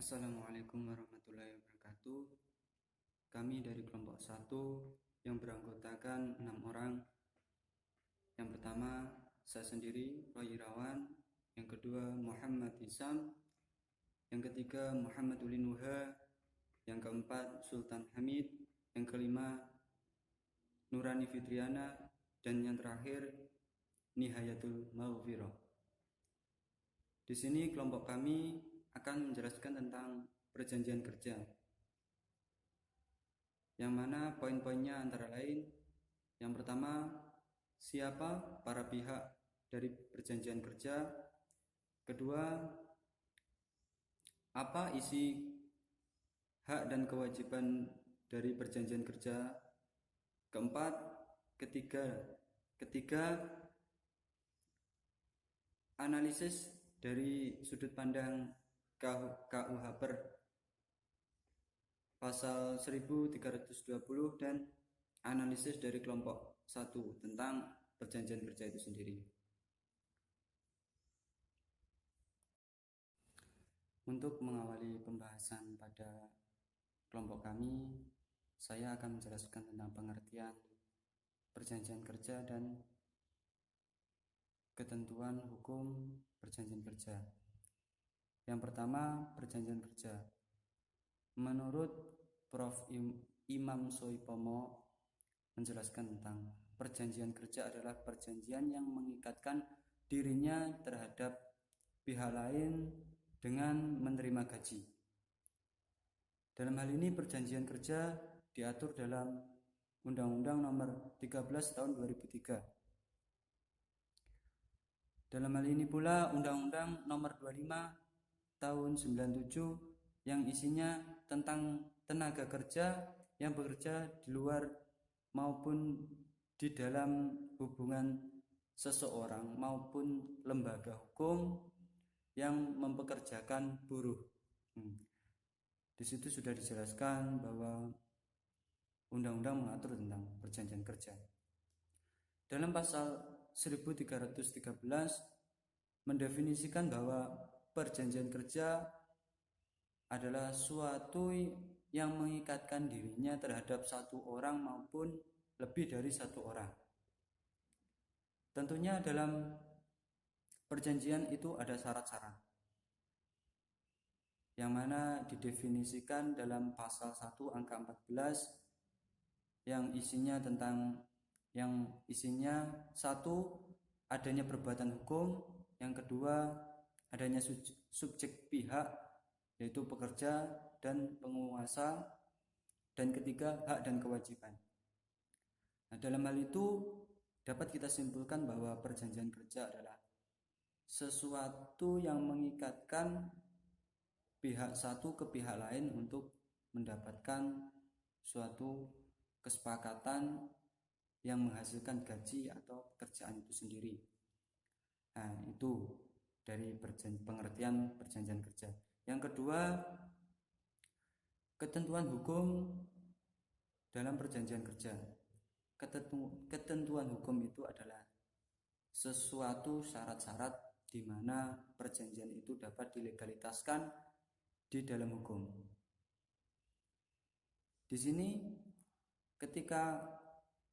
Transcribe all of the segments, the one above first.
Assalamualaikum warahmatullahi wabarakatuh. Kami dari kelompok 1 yang beranggotakan 6 orang. Yang pertama, saya sendiri, Roy Irawan. Yang kedua, Muhammad Hisam. Yang ketiga, Muhammad Ulinuha. Yang keempat, Sultan Hamid. Yang kelima, Nurani Fitriana. Dan yang terakhir, Nihayatul Maghfirah. Di sini kelompok kami akan menjelaskan tentang perjanjian kerja, yang mana poin-poinnya antara lain: yang pertama, siapa para pihak dari perjanjian kerja; kedua, apa isi hak dan kewajiban dari perjanjian kerja; ketiga, analisis dari sudut pandang KUH pasal 1320 dan analisis dari kelompok 1 tentang perjanjian kerja itu sendiri. Untuk mengawali pembahasan pada kelompok kami, saya akan menjelaskan tentang pengertian perjanjian kerja dan ketentuan hukum perjanjian kerja. Yang pertama, perjanjian kerja. Menurut Prof. Imam Soipomo menjelaskan tentang perjanjian kerja adalah perjanjian yang mengikatkan dirinya terhadap pihak lain dengan menerima gaji. Dalam hal ini perjanjian kerja diatur dalam Undang-Undang Nomor 13 Tahun 2003. Dalam hal ini pula Undang-Undang Nomor 25 Tahun 97 yang isinya tentang tenaga kerja yang bekerja di luar maupun di dalam hubungan seseorang maupun lembaga hukum yang mempekerjakan buruh. Di situ sudah dijelaskan bahwa undang-undang mengatur tentang perjanjian kerja. Dalam pasal 1313 mendefinisikan bahwa perjanjian kerja adalah suatu yang mengikatkan dirinya terhadap satu orang maupun lebih dari satu orang. Tentunya dalam perjanjian itu ada syarat-syarat, yang mana didefinisikan dalam pasal 1 angka 14 yang isinya satu, adanya perbuatan hukum; yang kedua, adanya subjek pihak yaitu pekerja dan penguasa; dan ketiga, hak dan kewajiban. Nah, dalam hal itu dapat kita simpulkan bahwa perjanjian kerja adalah sesuatu yang mengikatkan pihak satu ke pihak lain untuk mendapatkan suatu kesepakatan yang menghasilkan gaji atau pekerjaan itu sendiri. Nah, itu dari pengertian perjanjian kerja. Yang kedua, ketentuan hukum dalam perjanjian kerja. Ketentuan hukum itu adalah sesuatu syarat-syarat di mana perjanjian itu dapat dilegalitaskan di dalam hukum. Di sini ketika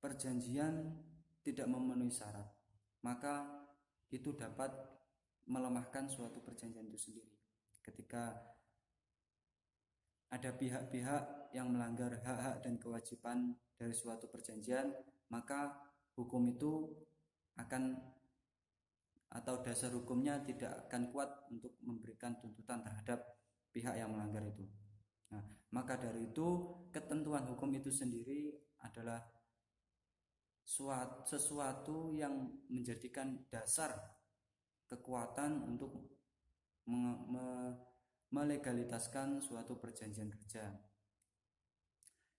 perjanjian tidak memenuhi syarat, maka itu dapat melemahkan suatu perjanjian itu sendiri. Ketika ada pihak-pihak yang melanggar hak-hak dan kewajiban dari suatu perjanjian, maka hukum itu atau dasar hukumnya tidak akan kuat untuk memberikan tuntutan terhadap pihak yang melanggar itu. Nah, maka dari itu ketentuan hukum itu sendiri adalah sesuatu yang menjadikan dasar kekuatan untuk melegalitaskan suatu perjanjian kerja,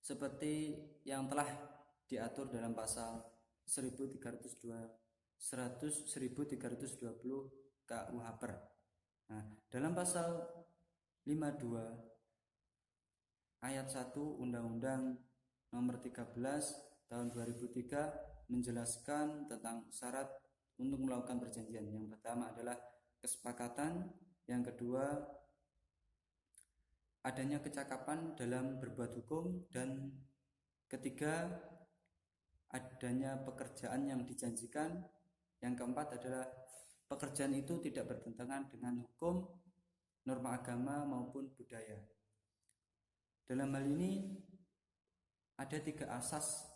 seperti yang telah diatur dalam pasal 1320 KUH Per. Nah, dalam pasal 52 ayat 1 Undang-Undang Nomor 13 Tahun 2003 menjelaskan tentang syarat untuk melakukan perjanjian. Yang pertama adalah kesepakatan, yang kedua adanya kecakapan dalam berbuat hukum, dan ketiga adanya pekerjaan yang dijanjikan. Yang keempat adalah pekerjaan itu tidak bertentangan dengan hukum, norma agama maupun budaya. Dalam hal ini ada 3 asas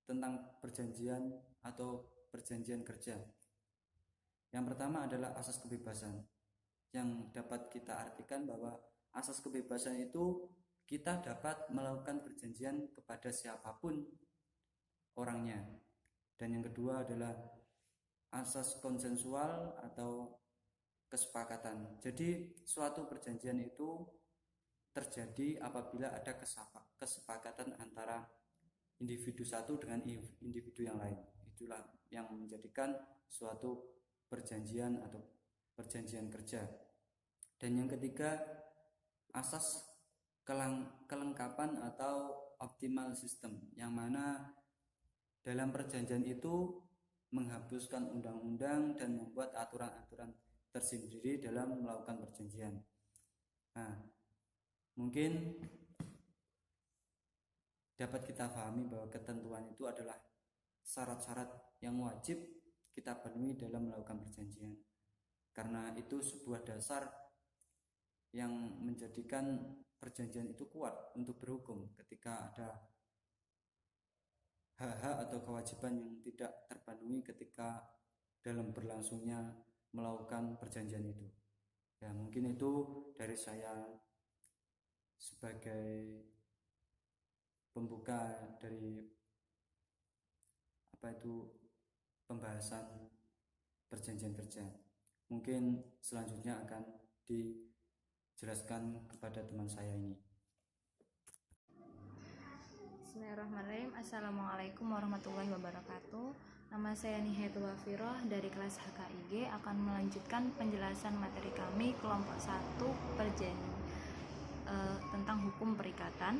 tentang perjanjian atau perjanjian kerja. Yang pertama adalah asas kebebasan, yang dapat kita artikan bahwa asas kebebasan itu kita dapat melakukan perjanjian kepada siapapun orangnya. Dan yang kedua adalah asas konsensual atau kesepakatan. Jadi suatu perjanjian itu terjadi apabila ada kesepakatan antara individu satu dengan individu yang lain. Itulah yang menjadikan suatu perjanjian atau perjanjian kerja. Dan yang ketiga, asas kelengkapan atau optimal system, yang mana dalam perjanjian itu menghapuskan undang-undang dan membuat aturan-aturan tersendiri dalam melakukan perjanjian. Nah, mungkin dapat kita pahami bahwa ketentuan itu adalah syarat-syarat yang wajib kita penuhi dalam melakukan perjanjian, karena itu sebuah dasar yang menjadikan perjanjian itu kuat untuk berhukum ketika ada hak-hak atau kewajiban yang tidak terpenuhi ketika dalam berlangsungnya melakukan perjanjian itu. Ya, mungkin itu dari saya sebagai pembuka dari pembahasan perjanjian kerja. Mungkin selanjutnya akan dijelaskan kepada teman saya ini. Bismillahirrahmanirrahim. Assalamualaikum warahmatullahi wabarakatuh. Nama saya Nihayatul Wafiroh dari kelas HKIG akan melanjutkan penjelasan materi kami kelompok 1 tentang hukum perikatan,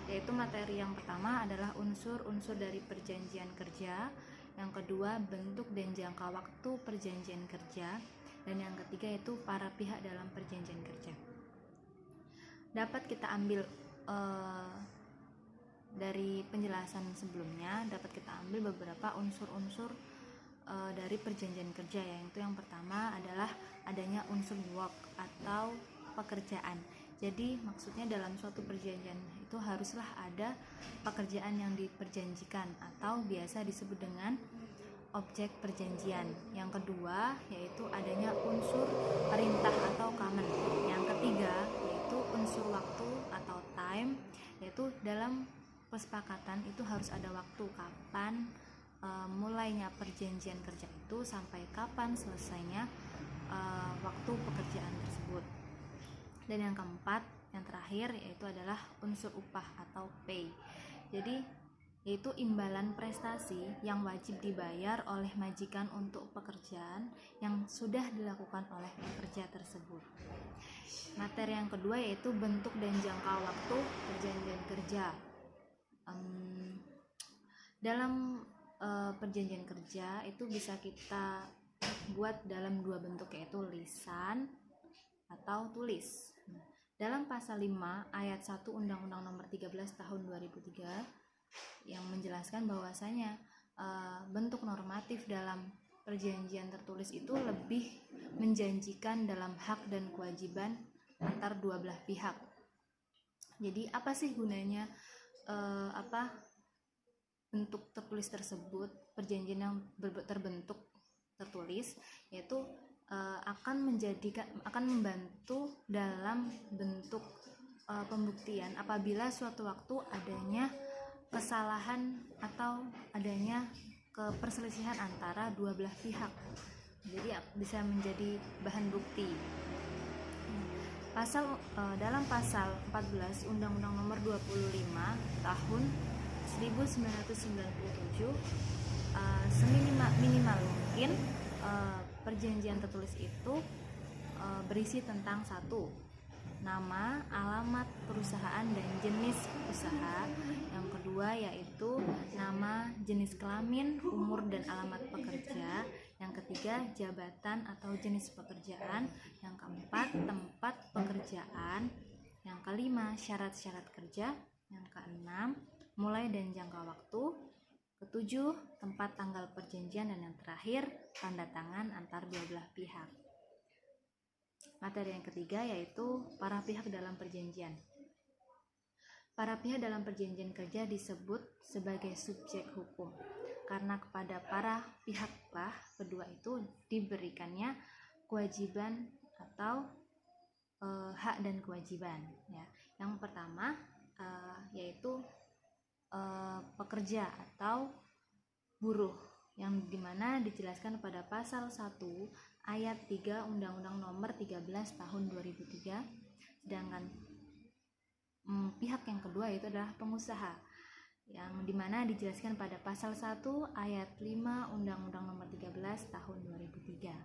yaitu materi yang pertama adalah unsur-unsur dari perjanjian kerja, yang kedua bentuk dan jangka waktu perjanjian kerja, dan yang ketiga yaitu para pihak dalam perjanjian kerja. Dapat kita ambil dari penjelasan sebelumnya, dapat kita ambil beberapa unsur-unsur dari perjanjian kerja, yaitu yang pertama adalah adanya unsur work atau pekerjaan. Jadi maksudnya dalam suatu perjanjian itu haruslah ada pekerjaan yang diperjanjikan atau biasa disebut dengan objek perjanjian. Yang kedua yaitu adanya unsur perintah atau command. Yang ketiga yaitu unsur waktu atau time, yaitu dalam kesepakatan itu harus ada waktu kapan mulainya perjanjian kerja itu sampai kapan selesainya waktu pekerjaan tersebut. Dan yang keempat, yang terakhir yaitu adalah unsur upah atau pay. Jadi yaitu imbalan prestasi yang wajib dibayar oleh majikan untuk pekerjaan yang sudah dilakukan oleh pekerja tersebut. Materi yang kedua yaitu bentuk dan jangka waktu perjanjian kerja. Dalam perjanjian kerja itu bisa kita buat dalam 2 bentuk, yaitu lisan atau tulis. Dalam pasal 5 ayat 1 Undang-Undang Nomor 13 Tahun 2003 yang menjelaskan bahwasanya bentuk normatif dalam perjanjian tertulis itu lebih menjanjikan dalam hak dan kewajiban antar dua belah pihak. Jadi apa sih gunanya bentuk tertulis tersebut? Perjanjian yang terbentuk tertulis yaitu akan membantu dalam bentuk pembuktian apabila suatu waktu adanya kesalahan atau adanya perselisihan antara dua belah pihak. Jadi bisa menjadi bahan bukti. Dalam pasal 14 Undang-Undang Nomor 25 Tahun 1997 seminimal mungkin perjanjian tertulis itu berisi tentang 1. Nama, alamat perusahaan dan jenis usaha. Yang kedua yaitu nama, jenis kelamin, umur dan alamat pekerja. Yang ketiga jabatan atau jenis pekerjaan. Yang keempat tempat pekerjaan. Yang kelima, syarat-syarat kerja. Yang keenam, mulai dan jangka waktu. Ketujuh, tempat tanggal perjanjian. Dan yang terakhir, tanda tangan antar dua belah pihak. Materi yang ketiga yaitu para pihak dalam perjanjian. Para pihak dalam perjanjian kerja disebut sebagai subjek hukum karena kepada para pihaklah kedua itu diberikannya kewajiban atau hak dan kewajiban. Ya. Yang pertama yaitu pekerja atau buruh, yang dimana dijelaskan pada pasal 1 ayat 3 Undang-Undang Nomor 13 Tahun 2003. Sedangkan pihak yang kedua itu adalah pengusaha, yang dimana dijelaskan pada pasal 1 ayat 5 Undang-Undang Nomor 13 Tahun 2003.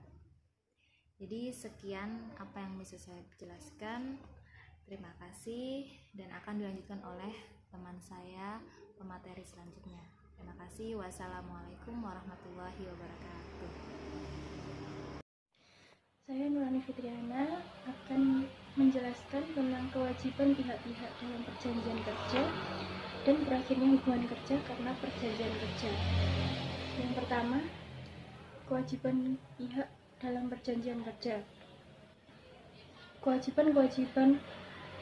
Jadi sekian apa yang bisa saya jelaskan. Terima kasih dan akan dilanjutkan oleh teman saya pemateri selanjutnya. Terima kasih. Wassalamualaikum warahmatullahi wabarakatuh. Saya Nurani Fitriana akan menjelaskan tentang kewajiban pihak-pihak dalam perjanjian kerja dan berakhirnya hubungan kerja karena perjanjian kerja. Yang pertama, kewajiban pihak dalam perjanjian kerja. Kewajiban-kewajiban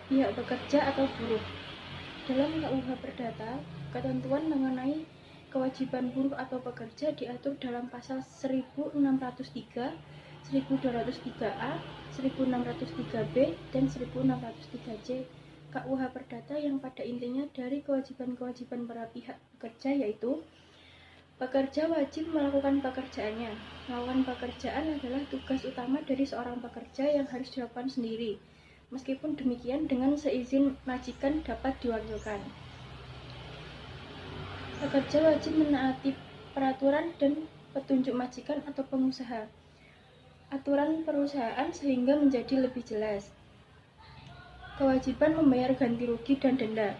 pihak bekerja atau buruh. Dalam KUH Perdata, ketentuan mengenai kewajiban buruh atau pekerja diatur dalam pasal 1603, 1203A, 1603B, dan 1603C KUH Perdata, yang pada intinya dari kewajiban-kewajiban para pihak bekerja yaitu pekerja wajib melakukan pekerjaannya. Melakukan pekerjaan adalah tugas utama dari seorang pekerja yang harus dilakukan sendiri. Meskipun demikian, dengan seizin majikan dapat diwakilkan. Pekerja wajib menaati peraturan dan petunjuk majikan atau pengusaha, aturan perusahaan sehingga menjadi lebih jelas. Kewajiban membayar ganti rugi dan denda.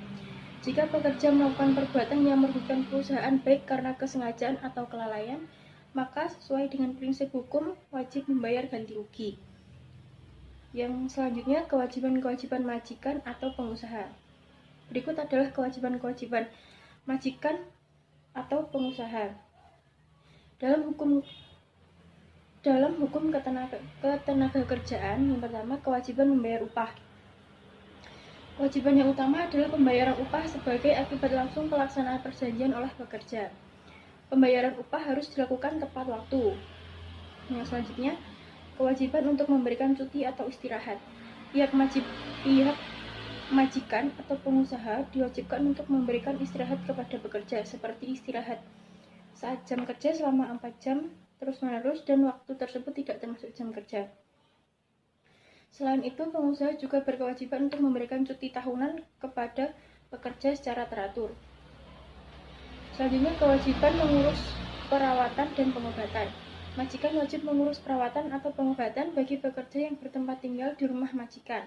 Jika pekerja melakukan perbuatan yang merugikan perusahaan baik karena kesengajaan atau kelalaian, maka sesuai dengan prinsip hukum wajib membayar ganti rugi. Yang selanjutnya, kewajiban-kewajiban majikan atau pengusaha. Berikut adalah kewajiban-kewajiban majikan atau pengusaha. Dalam hukum ketenaga kerjaan, yang pertama, kewajiban membayar upah. Kewajiban yang utama adalah pembayaran upah sebagai akibat langsung pelaksanaan perjanjian oleh pekerja. Pembayaran upah harus dilakukan tepat waktu. Yang selanjutnya, kewajiban untuk memberikan cuti atau istirahat. Pihak majikan atau pengusaha diwajibkan untuk memberikan istirahat kepada pekerja, seperti istirahat saat jam kerja selama 4 jam terus-menerus dan waktu tersebut tidak termasuk jam kerja. Selain itu, pengusaha juga berkewajiban untuk memberikan cuti tahunan kepada pekerja secara teratur. Selanjutnya, kewajiban mengurus perawatan dan pengobatan. Majikan wajib mengurus perawatan atau pengobatan bagi pekerja yang bertempat tinggal di rumah majikan.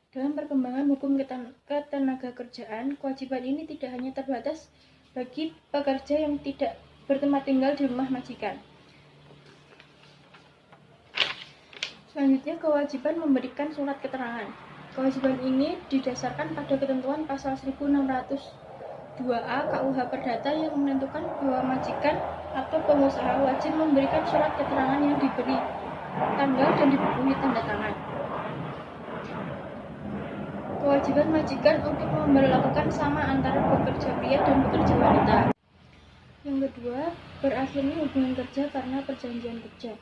Dalam perkembangan hukum ketenaga kerjaan, kewajiban ini tidak hanya terbatas bagi pekerja yang tidak bertempat tinggal di rumah majikan. Selanjutnya, kewajiban memberikan surat keterangan. Kewajiban ini didasarkan pada ketentuan pasal 1602A KUH Perdata yang menentukan bahwa majikan atau pengusaha wajib memberikan surat keterangan yang diberi tanggal dan dipenuhi tanda tangan. Kewajiban majikan untuk memperlakukan sama antara pekerja pria dan pekerja wanita. Yang kedua, berakhirnya hubungan kerja karena perjanjian kerja.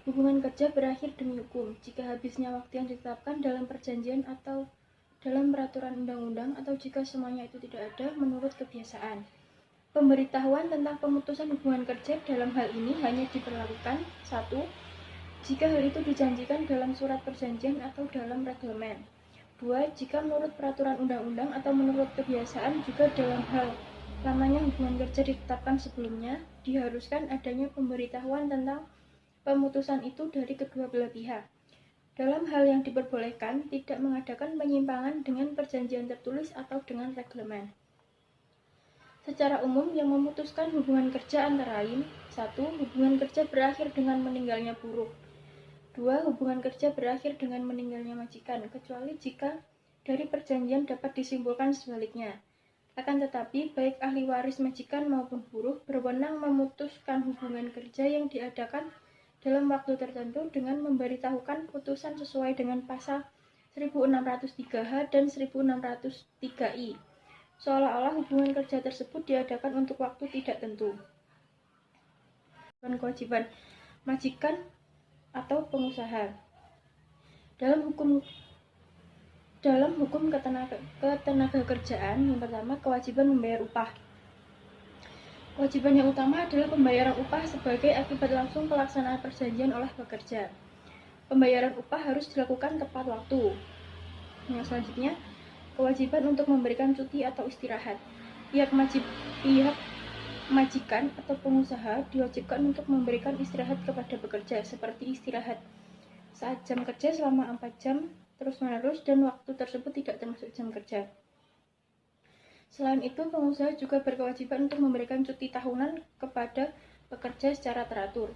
Hubungan kerja berakhir demi hukum jika habisnya waktu yang ditetapkan dalam perjanjian atau dalam peraturan undang-undang, atau jika semuanya itu tidak ada menurut kebiasaan. Pemberitahuan tentang pemutusan hubungan kerja dalam hal ini hanya diperlakukan 1. Jika hal itu dijanjikan dalam surat perjanjian atau dalam reglemen. 2. Jika menurut peraturan undang-undang atau menurut kebiasaan juga dalam hal lamanya hubungan kerja ditetapkan sebelumnya, diharuskan adanya pemberitahuan tentang pemutusan itu dari kedua belah pihak. Dalam hal yang diperbolehkan, tidak mengadakan penyimpangan dengan perjanjian tertulis atau dengan reglemen. Secara umum, yang memutuskan hubungan kerja antara lain: 1. Hubungan kerja berakhir dengan meninggalnya buruh. 2. Hubungan kerja berakhir dengan meninggalnya majikan, kecuali jika dari perjanjian dapat disimpulkan sebaliknya. Akan tetapi, baik ahli waris majikan maupun buruh berwenang memutuskan hubungan kerja yang diadakan dalam waktu tertentu dengan memberitahukan putusan sesuai dengan pasal 1603H dan 1603I, seolah-olah hubungan kerja tersebut diadakan untuk waktu tidak tentu. Kewajiban majikan atau pengusaha. Dalam hukum ketenaga kerjaan, yang pertama kewajiban membayar upah. Kewajiban yang utama adalah pembayaran upah sebagai akibat langsung pelaksanaan perjanjian oleh pekerja. Pembayaran upah harus dilakukan tepat waktu. Yang selanjutnya, kewajiban untuk memberikan cuti atau istirahat. Pihak majikan atau pengusaha diwajibkan untuk memberikan istirahat kepada pekerja, seperti istirahat saat jam kerja selama 4 jam terus-menerus dan waktu tersebut tidak termasuk jam kerja. Selain itu, pengusaha juga berkewajiban untuk memberikan cuti tahunan kepada pekerja secara teratur.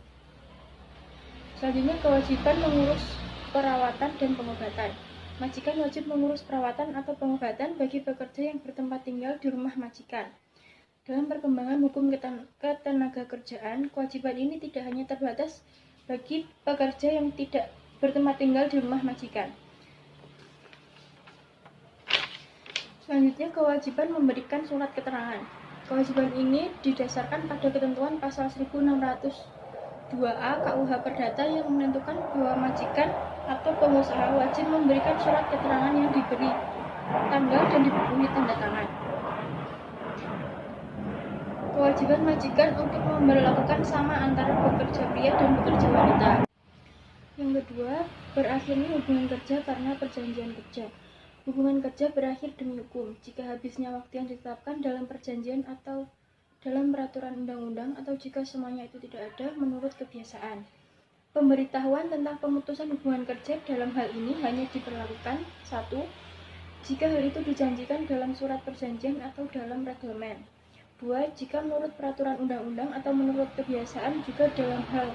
Selanjutnya, kewajiban mengurus perawatan dan pengobatan. Majikan wajib mengurus perawatan atau pengobatan bagi pekerja yang bertempat tinggal di rumah majikan. Dalam perkembangan hukum ketenaga kerjaan, kewajiban ini tidak hanya terbatas bagi pekerja yang tidak bertempat tinggal di rumah majikan. Selanjutnya, kewajiban memberikan surat keterangan. Kewajiban ini didasarkan pada ketentuan pasal 1602A KUH Perdata yang menentukan bahwa majikan atau pengusaha wajib memberikan surat keterangan yang diberi tanggal dan dipenuhi tanda tangan. Kewajiban majikan untuk memperlakukan sama antara pekerja pria dan pekerja wanita. Yang kedua, berakhirnya hubungan kerja karena perjanjian kerja. Hubungan kerja berakhir demi hukum jika habisnya waktu yang ditetapkan dalam perjanjian atau dalam peraturan undang-undang atau jika semuanya itu tidak ada menurut kebiasaan. Pemberitahuan tentang pemutusan hubungan kerja dalam hal ini hanya diperlakukan 1. Jika hal itu dijanjikan dalam surat perjanjian atau dalam reglemen. 2. Jika menurut peraturan undang-undang atau menurut kebiasaan juga dalam hal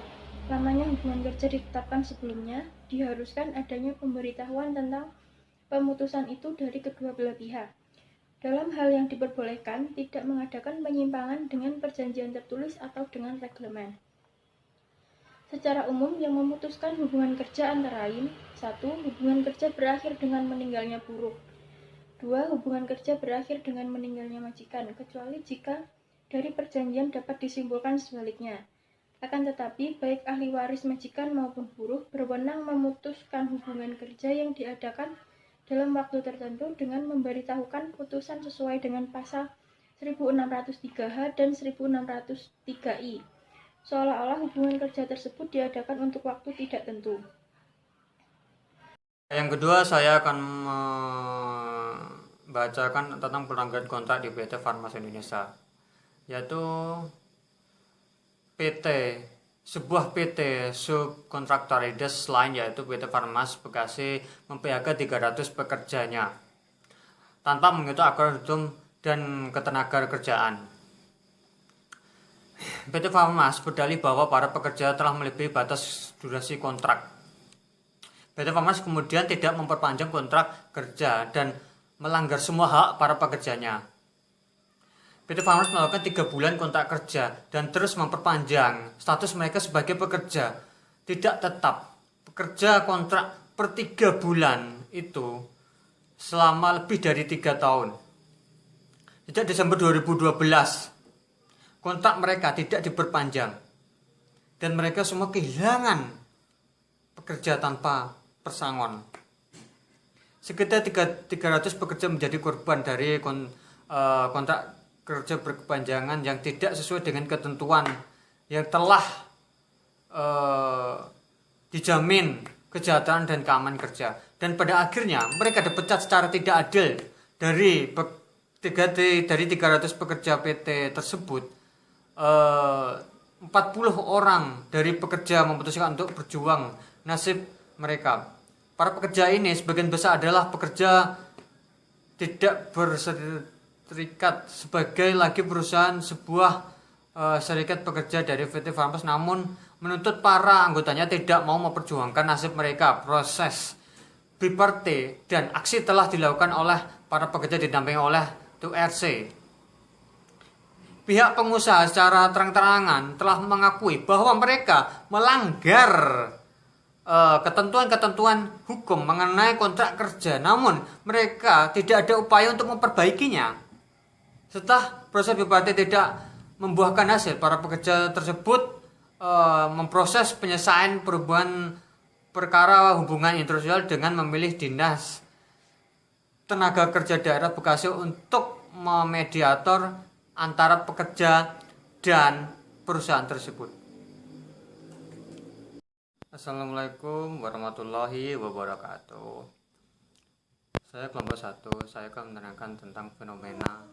lamanya hubungan kerja ditetapkan sebelumnya, diharuskan adanya pemberitahuan tentang pemutusan itu dari kedua belah pihak. Dalam hal yang diperbolehkan, tidak mengadakan penyimpangan dengan perjanjian tertulis atau dengan reglemen. Secara umum, yang memutuskan hubungan kerja antara lain 1. Hubungan kerja berakhir dengan meninggalnya buruh. 2. Hubungan kerja berakhir dengan meninggalnya majikan, kecuali jika dari perjanjian dapat disimpulkan sebaliknya. Akan tetapi, baik ahli waris majikan maupun buruh berwenang memutuskan hubungan kerja yang diadakan dalam waktu tertentu dengan memberitahukan putusan sesuai dengan pasal 1603H dan 1603I, seolah-olah hubungan kerja tersebut diadakan untuk waktu tidak tentu. Yang kedua, saya akan membacakan tentang pelanggaran kontrak di PT Farmas Indonesia, yaitu sebuah PT subkontraktor Rides lain yaitu PT Farmas Bekasi mem-PHK 300 pekerjanya tanpa mengikuti aturan hukum dan ketenaga kerjaan. PT Farmas berdalih bahwa para pekerja telah melebihi batas durasi kontrak. PT Farmas kemudian tidak memperpanjang kontrak kerja dan melanggar semua hak para pekerjanya. PT Farmas melakukan 3 bulan kontrak kerja dan terus memperpanjang status mereka sebagai pekerja tidak tetap. Pekerja kontrak per 3 bulan itu selama lebih dari 3 tahun. Sejak Desember 2012, kontrak mereka tidak diperpanjang. Dan mereka semua kehilangan pekerja tanpa pesangon. Sekitar 300 pekerja menjadi korban dari kontrak kerja berkepanjangan yang tidak sesuai dengan ketentuan yang telah dijamin kesejahteraan dan keamanan kerja. Dan pada akhirnya mereka dipecat secara tidak adil dari 300 pekerja PT tersebut. 40 orang dari pekerja memutuskan untuk berjuang nasib mereka. Para pekerja ini sebagian besar adalah pekerja tidak berserikat sebagai lagi perusahaan sebuah serikat pekerja dari PT Farmas, namun menuntut para anggotanya tidak mau memperjuangkan nasib mereka. Proses bipartit dan aksi telah dilakukan oleh para pekerja didampingi oleh 2RC. Pihak pengusaha secara terang-terangan telah mengakui bahwa mereka melanggar ketentuan-ketentuan hukum mengenai kontrak kerja, namun mereka tidak ada upaya untuk memperbaikinya. Setelah proses bipartit tidak membuahkan hasil, para pekerja tersebut memproses penyelesaian perhubungan perkara hubungan internasional dengan memilih Dinas Tenaga Kerja Daerah Bekasi untuk memediator antara pekerja dan perusahaan tersebut. Assalamualaikum warahmatullahi wabarakatuh. Saya kelompok 1, saya akan menerangkan tentang fenomena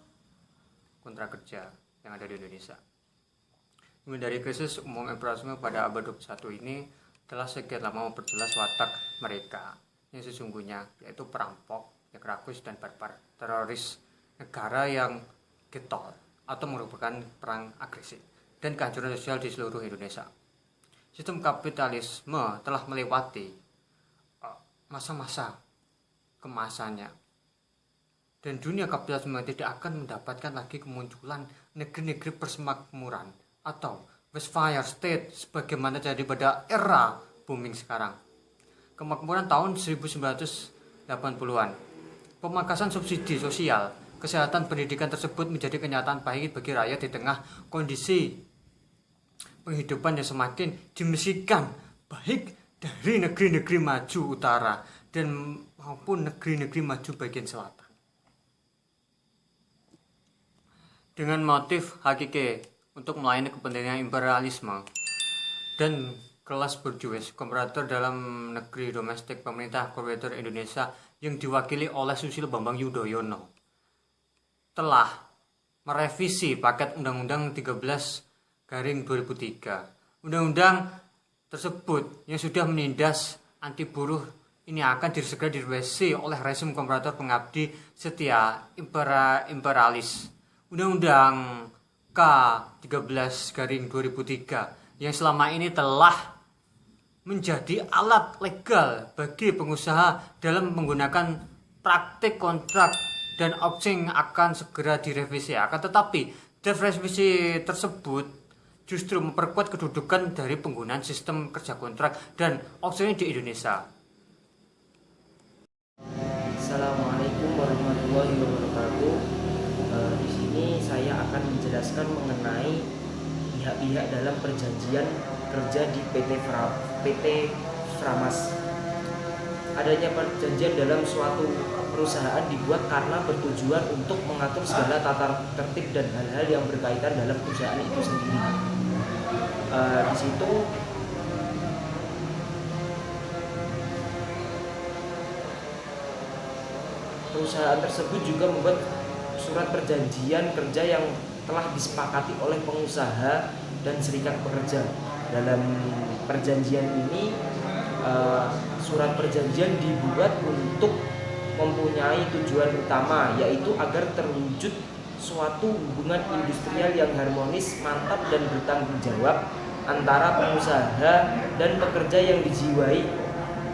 kontrak kerja yang ada di Indonesia. Dari krisis umum imperialisme pada abad 21 ini telah sekian lama memperjelas watak mereka yang sesungguhnya, yaitu perampok, yang rakus dan barbar, teroris, negara yang getol atau merupakan perang agresi dan kehancuran sosial di seluruh Indonesia. Sistem kapitalisme telah melewati masa-masa kemasannya, dan dunia kapitalisme tidak akan mendapatkan lagi kemunculan negeri-negeri persemakmuran atau Westphalian State sebagaimana terjadi pada era booming sekarang. Kemakmuran tahun 1980-an, pemangkasan subsidi sosial, kesehatan, pendidikan tersebut menjadi kenyataan pahit bagi rakyat di tengah kondisi penghidupan yang semakin dimisikan, baik dari negeri-negeri maju utara dan maupun negeri-negeri maju bagian selatan. Dengan motif hakiki untuk melayani kepentingan imperialisme dan kelas borjuis, komparator dalam negeri domestik, pemerintah korporator Indonesia yang diwakili oleh Susilo Bambang Yudhoyono telah merevisi paket Undang-Undang 13/2003. Undang-undang tersebut yang sudah menindas anti buruh ini akan segera direvisi oleh rezim komparator pengabdi setia imperialis. Undang-Undang K13/2003 yang selama ini telah menjadi alat legal bagi pengusaha dalam menggunakan praktik kontrak dan opsi akan segera direvisi. Akan tetapi revisi tersebut justru memperkuat kedudukan dari penggunaan sistem kerja kontrak dan opsi di Indonesia. Assalamualaikum warahmatullahi wabarakatuh. Di sini saya akan menjelaskan mengenai pihak-pihak dalam perjanjian kerja di PT Framas. Adanya perjanjian dalam suatu perusahaan dibuat karena bertujuan untuk mengatur segala tata tertib dan hal-hal yang berkaitan dalam perusahaan itu sendiri. Di situ perusahaan tersebut juga membuat surat perjanjian kerja yang telah disepakati oleh pengusaha dan serikat pekerja. Dalam perjanjian ini, surat perjanjian dibuat untuk mempunyai tujuan utama, yaitu agar terwujud suatu hubungan industrial yang harmonis, mantap, dan bertanggung jawab antara pengusaha dan pekerja yang dijiwai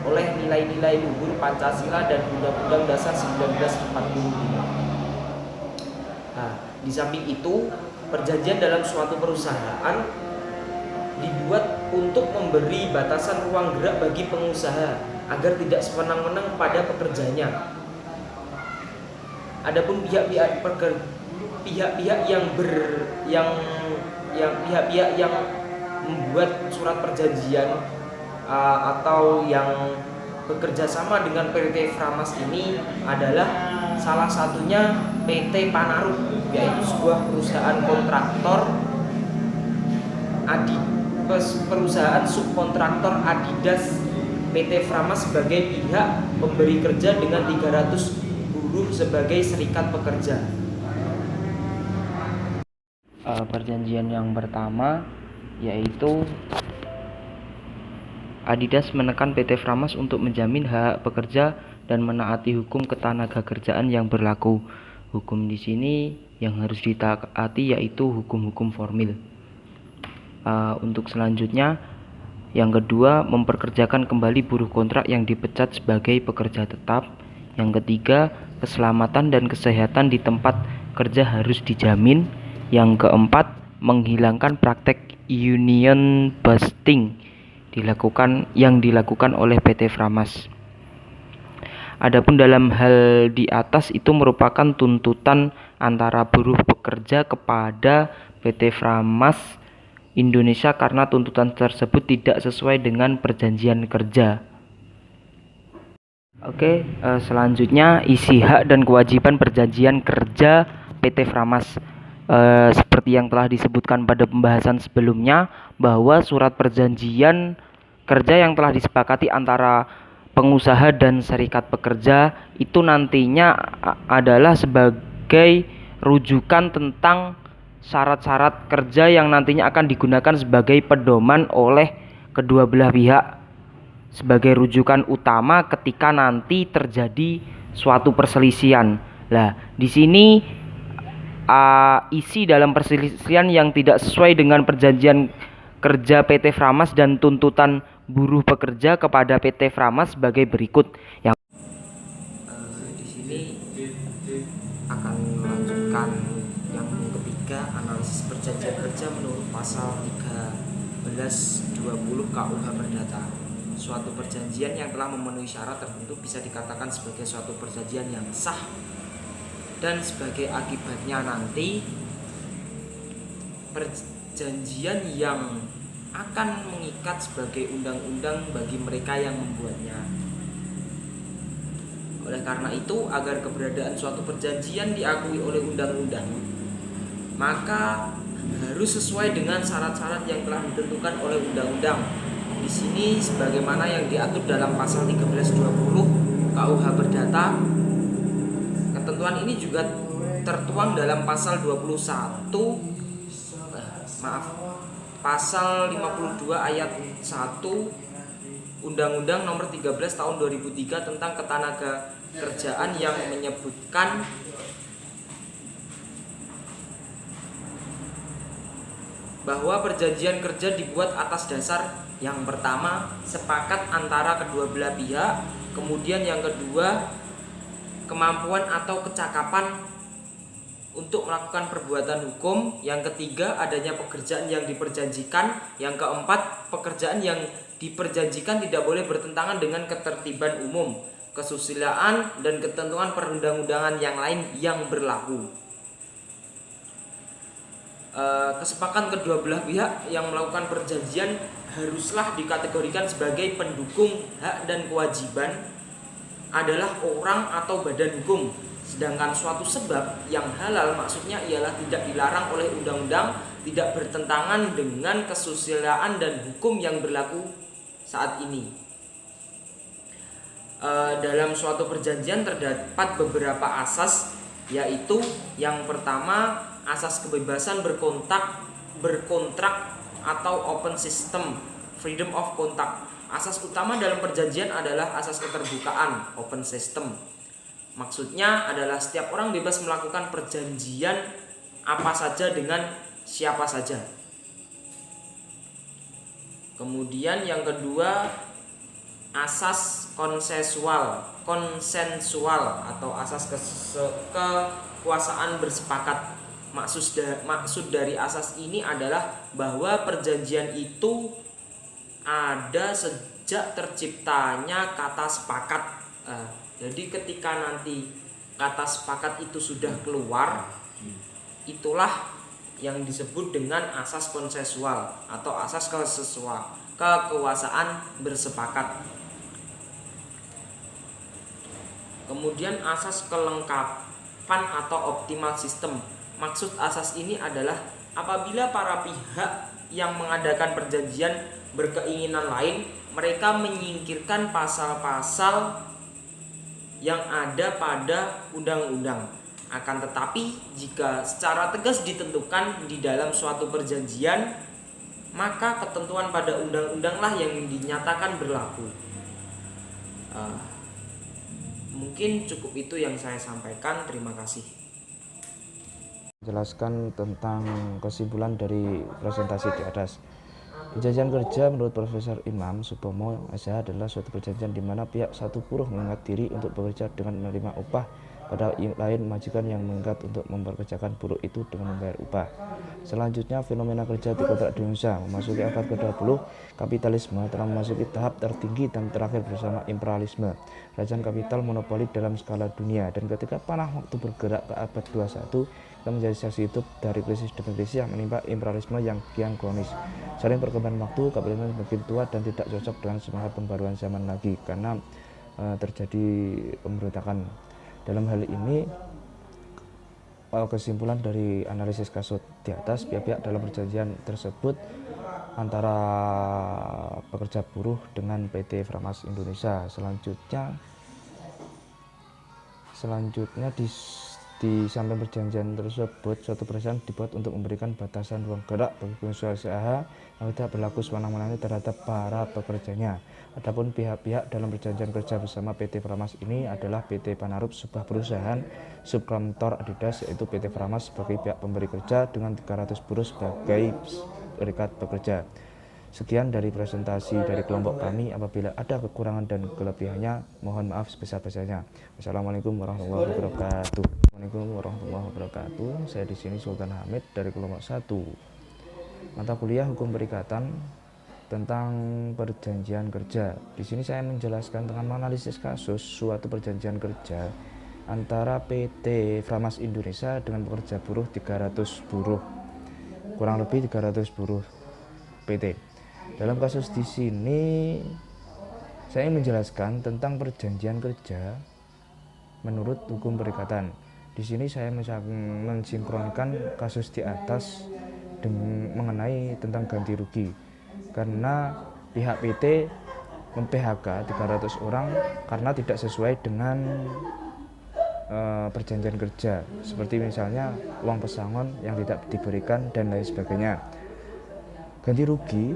oleh nilai-nilai luhur Pancasila dan Undang-Undang Dasar 1945. Nah, di samping itu, perjanjian dalam suatu perusahaan dibuat untuk memberi batasan ruang gerak bagi pengusaha agar tidak sewenang-wenang pada pekerjanya. Adapun pihak-pihak yang membuat surat perjanjian atau yang bekerja sama dengan PT Framas ini adalah salah satunya PT Panarup, yaitu sebuah perusahaan kontraktor perusahaan subkontraktor Adidas. PT Framas sebagai pihak pemberi kerja dengan 300 buruh sebagai serikat pekerja. Perjanjian yang pertama yaitu Adidas menekan PT Framas untuk menjamin hak pekerja dan menaati hukum ketenagakerjaan yang berlaku. Hukum di sini yang harus ditaati yaitu hukum-hukum formil. Untuk selanjutnya, Yang kedua, memperkerjakan kembali buruh kontrak yang dipecat sebagai pekerja tetap. Yang ketiga, keselamatan dan kesehatan di tempat kerja harus dijamin. Yang keempat, menghilangkan praktek union busting yang dilakukan oleh PT Framas. Adapun dalam hal di atas itu merupakan tuntutan antara buruh pekerja kepada PT Framas Indonesia karena tuntutan tersebut tidak sesuai dengan perjanjian kerja. Oke, selanjutnya isi hak dan kewajiban perjanjian kerja PT Framas. Seperti yang telah disebutkan pada pembahasan sebelumnya, bahwa surat perjanjian kerja yang telah disepakati antara pengusaha dan serikat pekerja itu nantinya adalah sebagai rujukan tentang syarat-syarat kerja yang nantinya akan digunakan sebagai pedoman oleh kedua belah pihak sebagai rujukan utama ketika nanti terjadi suatu perselisihan. Nah, di sini isi dalam perselisihan yang tidak sesuai dengan perjanjian kerja PT Framas dan tuntutan buruh pekerja kepada PT Framas sebagai berikut. Yang di sini akan melanjutkan yang ketiga, analisis perjanjian kerja menurut pasal 1320 KUH Perdata. Suatu perjanjian yang telah memenuhi syarat tertentu bisa dikatakan sebagai suatu perjanjian yang sah, dan sebagai akibatnya nanti perjanjian yang akan mengikat sebagai undang-undang bagi mereka yang membuatnya. Oleh karena itu, agar keberadaan suatu perjanjian diakui oleh undang-undang, maka harus sesuai dengan syarat-syarat yang telah ditentukan oleh undang-undang. Di sini sebagaimana yang diatur dalam pasal 1320 KUH Perdata. Ketentuan ini juga tertuang dalam pasal 52 ayat 1 Undang-Undang Nomor 13 Tahun 2003 tentang Ketenaga Kerjaan yang menyebutkan bahwa perjanjian kerja dibuat atas dasar yang pertama, sepakat antara kedua belah pihak, kemudian yang kedua, kemampuan atau kecakapan untuk melakukan perbuatan hukum, yang ketiga, adanya pekerjaan yang diperjanjikan, yang keempat, pekerjaan yang diperjanjikan tidak boleh bertentangan dengan ketertiban umum, kesusilaan, dan ketentuan perundang-undangan yang lain yang berlaku. Kesepakatan kedua belah pihak yang melakukan perjanjian haruslah dikategorikan sebagai pendukung hak dan kewajiban adalah orang atau badan hukum. Sedangkan suatu sebab yang halal maksudnya ialah tidak dilarang oleh undang-undang, tidak bertentangan dengan kesusilaan dan hukum yang berlaku saat ini. Dalam suatu perjanjian terdapat beberapa asas, yaitu yang pertama, asas kebebasan berkontrak atau open system, freedom of contact. Asas utama dalam perjanjian adalah asas keterbukaan, open system. Maksudnya adalah setiap orang bebas melakukan perjanjian apa saja dengan siapa saja. Kemudian yang kedua, asas konsensual atau asas kekuasaan bersepakat. Maksud dari asas ini adalah bahwa perjanjian itu ada sejak terciptanya kata sepakat. Jadi ketika nanti kata sepakat itu sudah keluar, itulah yang disebut dengan asas konsensual atau asas kekuasaan bersepakat. Kemudian asas kelengkapan atau optimal sistem. Maksud asas ini adalah apabila para pihak yang mengadakan perjanjian berkeinginan lain, mereka menyingkirkan pasal-pasal yang ada pada undang-undang. Akan tetapi jika secara tegas ditentukan di dalam suatu perjanjian, maka ketentuan pada undang-undanglah yang dinyatakan berlaku. Mungkin cukup itu yang saya sampaikan. Terima kasih. Jelaskan tentang kesimpulan dari presentasi di atas. Perjanjian kerja menurut Profesor Imam Supomo SH adalah suatu perjanjian di mana pihak satu buruh mengikat diri untuk bekerja dengan menerima upah pada lain majikan yang mengikat untuk memperkerjakan buruh itu dengan membayar upah. Selanjutnya, fenomena kerja di kontrak di Indonesia memasuki abad ke-20, kapitalisme telah memasuki tahap tertinggi dan terakhir bersama imperialisme. Kerajaan kapital monopoli dalam skala dunia, dan ketika panah waktu bergerak ke abad 21, kita menjadi saksi hidup dari krisis demi krisis yang menimpa imperialisme yang kian kronis. Sering perkembangan waktu, kapitalisme semakin tua dan tidak cocok dengan semangat pembaruan zaman lagi karena terjadi pemberontakan. Dalam hal ini, kesimpulan dari analisis kasus di atas, pihak-pihak dalam perjanjian tersebut antara pekerja buruh dengan PT Framas Indonesia. Selanjutnya di samping perjanjian tersebut, suatu perjanjian dibuat untuk memberikan batasan ruang gerak bagi pengusaha usaha yang tidak berlaku sewenang-wenang terhadap para pekerjanya. Adapun pihak-pihak dalam perjanjian kerja bersama PT Framas ini adalah PT Panarup, sebuah perusahaan subkontraktor Adidas, yaitu PT Framas sebagai pihak pemberi kerja dengan 300 buruh sebagai serikat pekerja. Sekian dari presentasi dari kelompok kami. Apabila ada kekurangan dan kelebihannya, mohon maaf sebesar-besarnya. Wassalamualaikum warahmatullahi wabarakatuh. Assalamualaikum warahmatullahi wabarakatuh. Saya di sini Sultan Hamid dari kelompok 1. Mata kuliah Hukum Perikatan tentang perjanjian kerja. Di sini saya menjelaskan tentang menganalisis kasus suatu perjanjian kerja antara PT Framas Indonesia dengan pekerja buruh 300 buruh. Kurang lebih 300 buruh PT. Dalam kasus di sini saya menjelaskan tentang perjanjian kerja menurut hukum perikatan. Di sini saya mensinkronkan kasus di atas mengenai tentang ganti rugi, karena pihak PT mem-PHK 300 orang karena tidak sesuai dengan perjanjian kerja, seperti misalnya uang pesangon yang tidak diberikan dan lain sebagainya. Ganti rugi,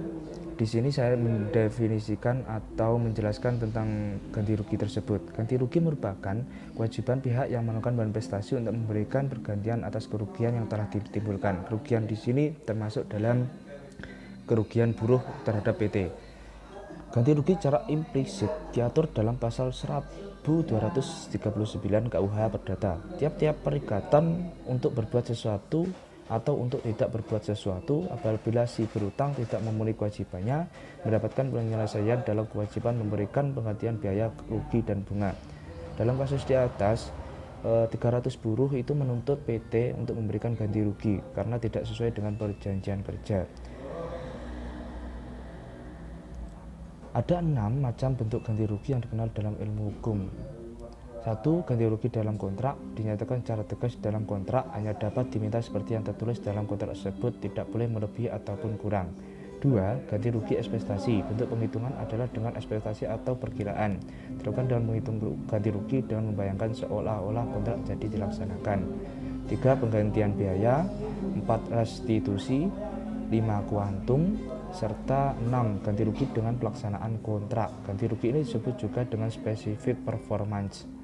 di sini saya mendefinisikan atau menjelaskan tentang ganti rugi tersebut. Ganti rugi merupakan kewajiban pihak yang melakukan manifestasi untuk memberikan pergantian atas kerugian yang telah ditimbulkan. Kerugian di sini termasuk dalam kerugian buruh terhadap PT. Ganti rugi secara implisit diatur dalam pasal 1239 KUH Perdata. Tiap-tiap perikatan untuk berbuat sesuatu atau untuk tidak berbuat sesuatu, apabila si berutang tidak memenuhi kewajibannya, mendapatkan penyelesaian dalam kewajiban memberikan penggantian biaya rugi dan bunga. Dalam kasus di atas, 300 buruh itu menuntut PT untuk memberikan ganti rugi karena tidak sesuai dengan perjanjian kerja. Ada 6 macam bentuk ganti rugi yang dikenal dalam ilmu hukum. 1. Ganti rugi dalam kontrak dinyatakan secara tegas dalam kontrak hanya dapat diminta seperti yang tertulis dalam kontrak tersebut, tidak boleh melebihi ataupun kurang. 2. Ganti rugi ekspektasi. Bentuk penghitungan adalah dengan ekspektasi atau perkiraan. Dilakukan dalam menghitung ganti rugi dengan membayangkan seolah-olah kontrak jadi dilaksanakan. 3. Penggantian biaya. 4. Restitusi. 5. Kuantum. Serta 6. Ganti rugi dengan pelaksanaan kontrak. Ganti rugi ini disebut juga dengan specific performance.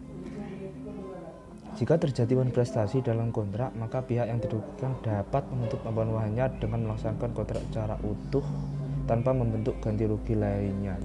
Jika terjadi manifestasi dalam kontrak, maka pihak yang dirugikan dapat menuntut pemenuhannya dengan melaksanakan kontrak secara utuh tanpa membentuk ganti rugi lainnya.